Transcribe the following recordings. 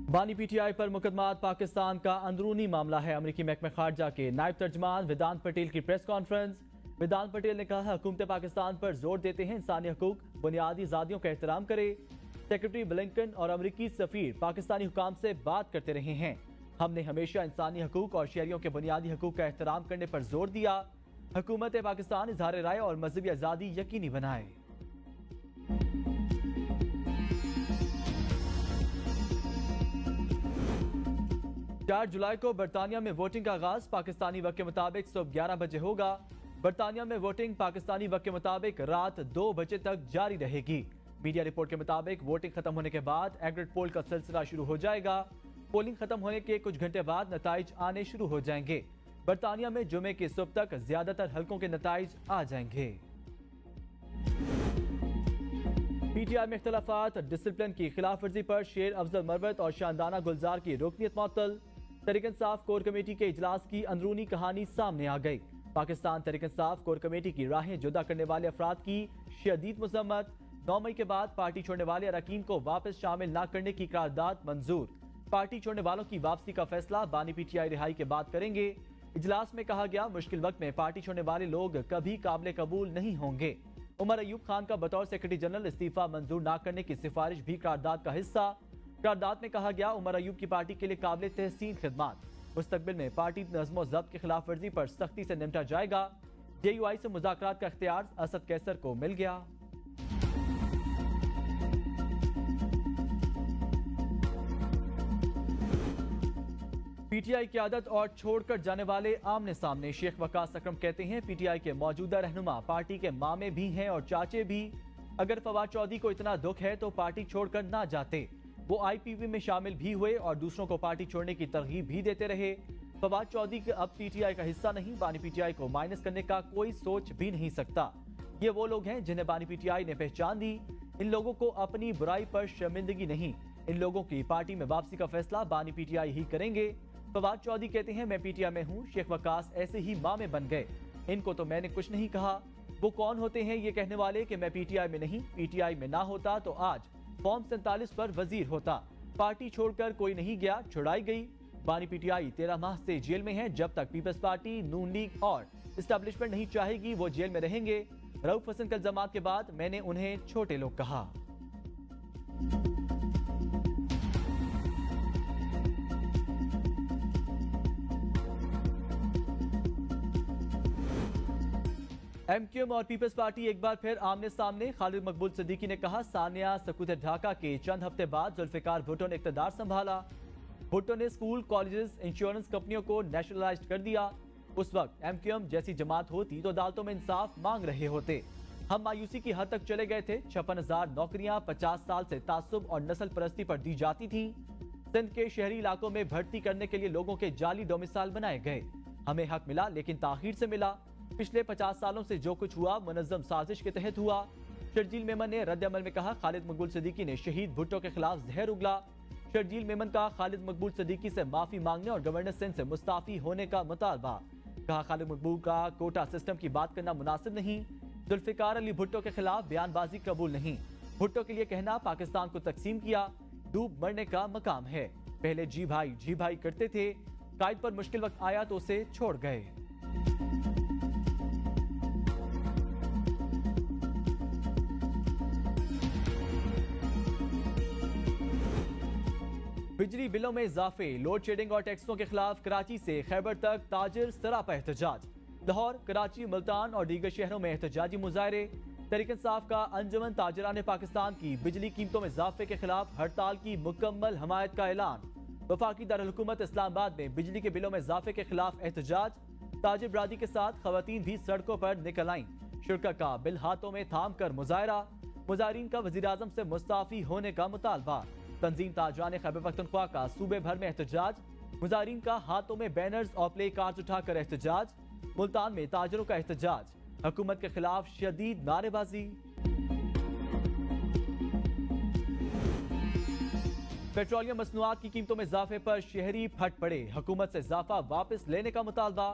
बानी पीटीआई पर मुकदमात पाकिस्तान का अंदरूनी मामला है। अमरीकी महकमे खारजा के नायब तर्जमान वेदांत पटेल की प्रेस कॉन्फ्रेंस। वेदांत पटेल ने कहा, हुकूमत पाकिस्तान पर जोर देते हैं इंसानी हकूक, बुनियादी आजादियों का एहतराम करे। सेक्रेटरी ब्लिंकन और अमरीकी सफीर पाकिस्तानी हुकाम से बात करते रहे हैं। हमने हमेशा इंसानी हकूक और शहरियों के बुनियादी हकूक का एहतराम करने पर जोर दिया। हुकूमत पाकिस्तान इजहार राय और मजहबी आजादी यकीनी बनाए। 4 जुलाई को बरतानिया में वोटिंग का आगाज पाकिस्तानी वक्त के मुताबिक सुबह 11 बजे होगा। बरतानिया में वोटिंग पाकिस्तानी वक्त के मुताबिक रात 2 बजे तक जारी रहेगी। मीडिया रिपोर्ट के मुताबिक वोटिंग खत्म होने के बाद एग्रेट पोल का सिलसिला शुरू हो जाएगा। पोलिंग खत्म होने के कुछ घंटे बाद नताइज आने शुरू हो जाएंगे। बरतानिया में जुमे की सुबह तक ज्यादातर हलकों के नताइज आ जाएंगे। पीटीआई में इख्तलाफात, डिसिप्लिन की खिलाफ वर्जी पर शेर अफजल मरवत और शानदाना गुलजार की रुकनीत मुअत्तल। तहरीक इंसाफ कोर कमेटी के इजलास की अंदरूनी कहानी सामने आ गई। पाकिस्तान तहरीक इंसाफ कोर कमेटी की राहें जुदा करने वाले अफराद की शदीद मजम्मत। 9 मई के बाद पार्टी छोड़ने वाले अरकान को वापस शामिल न करने की करारदाद मंजूर। पार्टी छोड़ने वालों की वापसी का फैसला बानी पीटीआई रिहाई के बाद करेंगे। इजलास में कहा गया, मुश्किल वक्त में पार्टी छोड़ने वाले लोग कभी काबिल कबूल नहीं होंगे। उमर अयूब खान का बतौर सेक्रेटरी जनरल इस्तीफा मंजूर न करने की सिफारिश भी करारदाद का हिस्सा। करारदाद में कहा गया, उमर अयूब की पार्टी के लिए काबिल तहसीन खिदमात। मुस्तकबिल में पार्टी नज़्म ज़ब्त की खिलाफ वर्जी पर सख्ती से निपटा जाएगा। जेयूआई से मुज़ाकरात का इख्तियार असद कैसर को मिल गया। पीटीआई की आदत और छोड़कर जाने वाले आमने सामने। शेख वकास अकरम कहते हैं, पीटीआई के मौजूदा रहनुमा पार्टी के मामे भी हैं और चाचे भी। अगर फवाद चौधरी को इतना दुख है तो पार्टी छोड़कर ना जाते। वो आईपीवी में शामिल भी हुए और दूसरों को पार्टी छोड़ने की तरगीब भी देते रहे। फवाद चौधरी के अब पीटीआई का हिस्सा नहीं, बानी पीटीआई को माइनस करने का कोई सोच भी नहीं सकता। ये वो लोग हैं जिन्हें बानी पीटीआई ने पहचान दी। इन लोगों को अपनी बुराई पर शर्मिंदगी नहीं। इन लोगों की पार्टी में वापसी का फैसला बानी पीटीआई ही करेंगे। फवाद चौधरी कहते हैं, मैं पीटीआई में हूँ। शेख वकास ऐसे ही मामे बन गए। इनको तो मैंने कुछ नहीं कहा। वो कौन होते हैं ये कहने वाले कि मैं पीटीआई में नहीं। पीटीआई में ना होता तो आज फॉर्म 47 पर वजीर होता। पार्टी छोड़कर कोई नहीं गया, छुड़ाई गई। बानी पीटीआई 13 माह से जेल में है। जब तक पीपल्स पार्टी, नून लीग और एस्टेब्लिशमेंट नहीं चाहेगी वो जेल में रहेंगे। रऊफ हसन के इल्जामात के बाद मैंने उन्हें छोटे लोग कहा। एमक्यूएम और पीपल्स पार्टी एक बार फिर आमने सामने। खालिद मकबूल सिद्दीकी ने कहा, सानिया सकूत ढाका के चंद हफ्ते बाद जुल्फिकार भुट्टो ने इख्तिदार संभाला। भुट्टो ने स्कूल, कॉलेजेस, इंश्योरेंस कंपनियों को नेशनलाइज कर दिया। उस वक्त एमक्यूएम जैसी जमात होती तो अदालतों में इंसाफ मांग रहे होते। हम मायूसी की हद तक चले गए थे। 56,000 नौकरियां 50 साल से तासुब और नस्ल परस्ती पर दी जाती थी। सिंध के शहरी इलाकों में भर्ती करने के लिए लोगों के जाली डोमिसाइल बनाए गए। हमें हक मिला, लेकिन ताखीर से मिला। पिछले 50 सालों से जो कुछ हुआ मुनज़्ज़म साजिश के तहत हुआ। शर्जील मेमन ने रद्द अमल में कहा, खालिद मकबूल सिद्दीकी ने शहीद भुट्टो के खिलाफ जहर उगला। शर्जील मेमन का खालिद मकबूल सिद्दीकी से माफी मांगने और गवर्नर सिंध से मुस्ताफी होने का मुतालबा। कहा, खालिद मकबूल का कोटा सिस्टम की बात करना मुनासिब नहीं। जुल्फिकार अली भुट्टो के खिलाफ बयानबाजी कबूल नहीं। भुट्टो के लिए कहना पाकिस्तान को तकसीम किया, डूब मरने का मकाम है। पहले जी भाई करते थे। कायद पर मुश्किल वक्त आया तो उसे छोड़ गए। बिजली बिलों में इजाफे, लोड शेडिंग और टैक्सों के खिलाफ कराची से खैबर तक ताजिर सरापा एहतजाज। लाहौर, कराची, मुल्तान और दीगर शहरों में एहतजाजी मुजाहरे। तहरीक इंसाफ का अंजुमन ताजिरान पाकिस्तान की बिजली कीमतों में इजाफे के खिलाफ हड़ताल की मुकम्मल हमायत का ऐलान। वफाकी दारुल-हुकूमत इस्लामाबाद में बिजली के बिलों में इजाफे के खिलाफ एहतजाज। ताजिर बरादरी के साथ खवातीन भी सड़कों पर निकल आईं। शुरा का बिल हाथों में थाम कर मुजाहरा। मुजाहरीन का वज़ीर आज़म से मुस्ताफी होने का मुतालबा। तंजीम ताजरान खैबर पख्तूनख्वा का सूबे भर में एहतजाज। मुजाहरीन का हाथों में बैनर्स और प्ले कार्ड्स उठाकर एहतजाज। मुल्तान में ताजरों का एहतजाज। हुकूमत के खिलाफ शदीद नारेबाजी। पेट्रोलियम मसनूआत की कीमतों में इजाफे पर शहरी फट पड़े। हुकूमत से इजाफा वापस लेने का मुतालबा।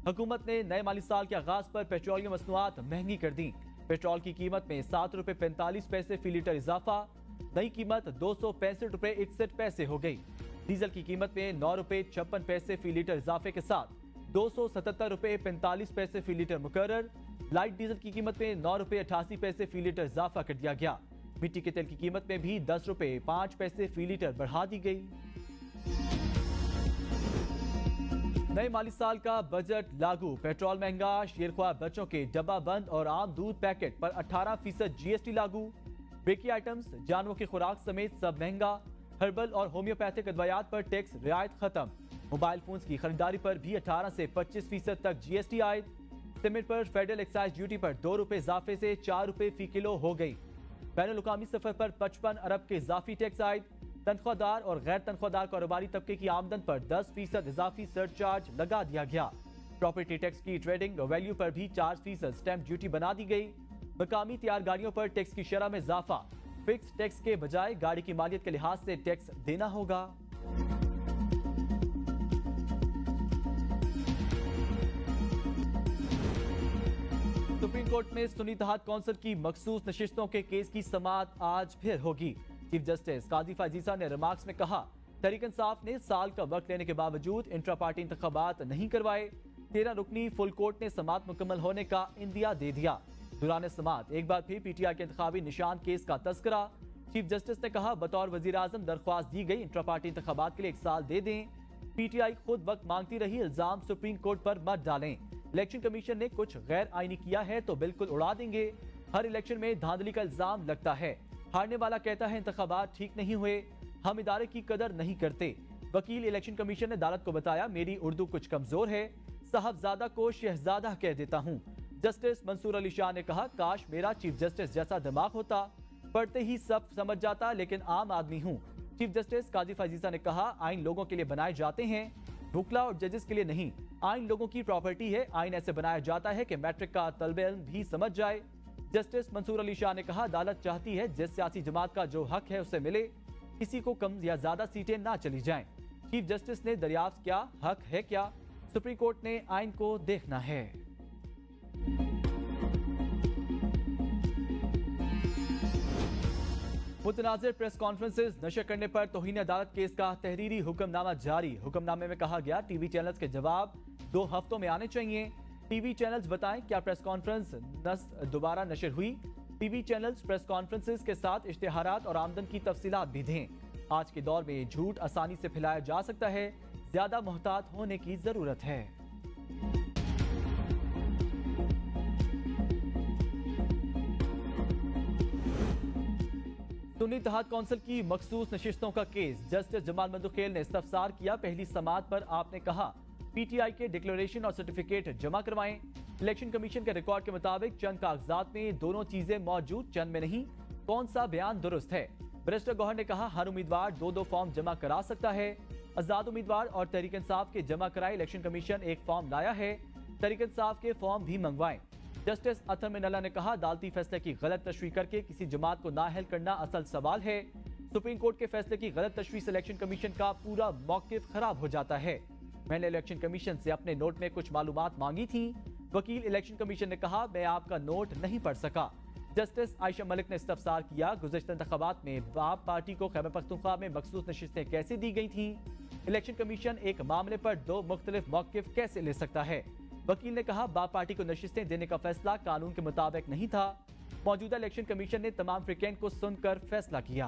हुकूमत ने नए माली साल के आगाज पर पेट्रोलियम मसनूआत महंगी कर दी। पेट्रोल की कीमत में 7 रुपए 45 पैसे फी लीटर इजाफा। नई कीमत 265 रुपए 61 पैसे हो गई। डीजल की कीमत में 9 रुपए 56 पैसे फी लीटर इजाफे के साथ 277 रुपए 45 पैसे फी लीटर मुकर्रर। लाइट डीजल की कीमत में 9 रुपए 88 पैसे फी लीटर इजाफा कर दिया गया। मिट्टी के तेल की कीमत में भी 10 रुपए 5 पैसे फी लीटर बढ़ा दी गई। नए माली साल का बजट लागू, पेट्रोल महंगा, शेरख्वार बच्चों के डब्बा बंद और आम दूध पैकेट पर 18% जीएसटी लागू। बेकरी आइटम्स, जानवरों की खुराक समेत सब महंगा। हर्बल और होम्योपैथिक अद्वयात पर टैक्स रियायत खत्म। मोबाइल फोन्स की खरीदारी पर भी 18 से 25% तक जीएसटी आयद। सीमेंट पर फेडरल एक्साइज ड्यूटी पर 2 रुपए इजाफे से 4 रुपए फी किलो हो गई। बैनुल-अक़वामी सफर पर 55 अरब के इजाफी टैक्स आयद। तनख्वाहदार और गैर तनख्वाहदार कारोबारी तबके की आमदन पर 10% इजाफी सरचार्ज लगा दिया गया। प्रॉपर्टी टैक्स की ट्रेडिंग वैल्यू पर भी 4% स्टैंप ड्यूटी बना दी गई। मकामी तैयार गाड़ियों पर टैक्स की शरह में इजाफा, फिक्स टैक्स के बजाय गाड़ी की मालियत के लिहाज से टैक्स देना होगा। सुप्रीम कोर्ट में सुन्नी इत्तेहाद कौंसिल की मखसूस नशिस्तों के केस की समाअत आज फिर होगी। चीफ जस्टिस काजी फाजीसा ने रिमार्क्स में कहा, तहरीक इंसाफ ने साल का वक्त लेने के बावजूद इंट्रा पार्टी इंतखाबात नहीं करवाए। 13 रुकनी फुल कोर्ट ने समाअत मुकम्मल होने का इंदिया दे दिया। दौरान समाअत एक बार फिर पीटीआई के इंतखाबी निशान केस का तस्करा। चीफ जस्टिस ने कहा, बतौर वजीर आजम दरख्वास्त दी गई, इंट्रा पार्टी इंतखाबात के लिए 1 साल दे दें। पीटीआई खुद वक्त मांगती रही, इल्जाम सुप्रीम कोर्ट पर मत डालें। इलेक्शन कमीशन ने कुछ गैर आईनी किया है तो बिल्कुल उड़ा देंगे। हर इलेक्शन में धांधली का इल्जाम लगता है। हारने वाला कहता है इंतखाबात ठीक नहीं हुए, हम इदारे की कदर नहीं करते। वकील इलेक्शन कमीशन ने अदालत को बताया, मेरी उर्दू कुछ कमजोर है, साहबजादा को शहजादा कह देता हूँ। जस्टिस मंसूर अली शाह ने कहा, काश मेरा चीफ जस्टिस जैसा दिमाग होता, पढ़ते ही सब समझ जाता, लेकिन आम आदमी हूँ। चीफ जस्टिस काजी फाजीसा ने कहा, आइन लोगों के लिए बनाए जाते हैं, भुखला और जजेस के लिए नहीं। आइन लोगों की प्रॉपर्टी है, आइन ऐसे बनाया जाता है कि मैट्रिक का तलबे इल्म भी समझ जाए। जस्टिस मंसूर अली शाह ने कहा, अदालत चाहती है जिस सियासी जमात का जो हक है उसे मिले, किसी को कम या ज्यादा सीटें ना चली जाएं। चीफ जस्टिस ने दरियाफ्त किया, हक है क्या, सुप्रीम कोर्ट ने आइन को देखना है। मुतनाज़िर प्रेस कॉन्फ्रेंसेस नशर करने पर तौहीन अदालत केस का तहरीरी हुक्मनामा जारी। हुक्मनामे में कहा गया, टीवी चैनल्स के जवाब 2 हफ्तों में आने चाहिए। टीवी चैनल्स बताएं क्या प्रेस कॉन्फ्रेंस दोबारा नशर हुई। टीवी चैनल्स प्रेस कॉन्फ्रेंसेस के साथ इश्तिहारात और आमदन की तफसीलात भी दें। आज के दौर में झूठ आसानी से फैलाया जा सकता है, ज्यादा मुहतात होने की जरूरत है। सुन्नी इत्तेहाद कौंसिल की मखसूस नशिस्तों का केस, जस्टिस जमाल मंदुखेल ने इस्तफसार किया। पहली समाअत पर आपने कहा, पीटीआई के डिक्लेरेशन और सर्टिफिकेट जमा करवाएं। इलेक्शन कमीशन के रिकॉर्ड के मुताबिक चंद कागजात में दोनों चीजें मौजूद, चंद में नहीं। कौन सा बयान दुरुस्त है? बैरिस्टर गौहर ने कहा, हर उम्मीदवार 2-2 फॉर्म जमा करा सकता है। आजाद उम्मीदवार और तहरीक इंसाफ के जमा कराए इलेक्शन कमीशन एक फॉर्म लाया है, तहरीक इंसाफ के फॉर्म भी मंगवाएं। जस्टिस अतर मिनल्ला ने कहा, अदालती फैसले की गलत तशरीह करके किसी जमात को नाअहल करना असल सवाल है। सुप्रीम कोर्ट के फैसले की गलत तशरीह से इलेक्शन कमीशन का पूरा मौकिफ खराब हो जाता है। मैंने इलेक्शन कमीशन से अपने नोट में कुछ मालूमात मांगी थी। वकील इलेक्शन कमीशन ने कहा, मैं आपका नोट नहीं पढ़ सका। जस्टिस आयशा मलिक ने इस्तफसार किया, गुज़श्ता इंतखाबात में बाप पार्टी को खैबर पख्तूनख्वा में मखसूस नशिस्तें कैसे दी गई थी? इलेक्शन कमीशन एक मामले पर 2 मुख्तलिफ मौकिफ कैसे ले सकता है? वकील ने कहा, बाप पार्टी को नशिस्तें देने का फैसला कानून के मुताबिक नहीं था। मौजूदा इलेक्शन कमीशन ने तमाम फ्रीकेन को सुनकर फैसला किया।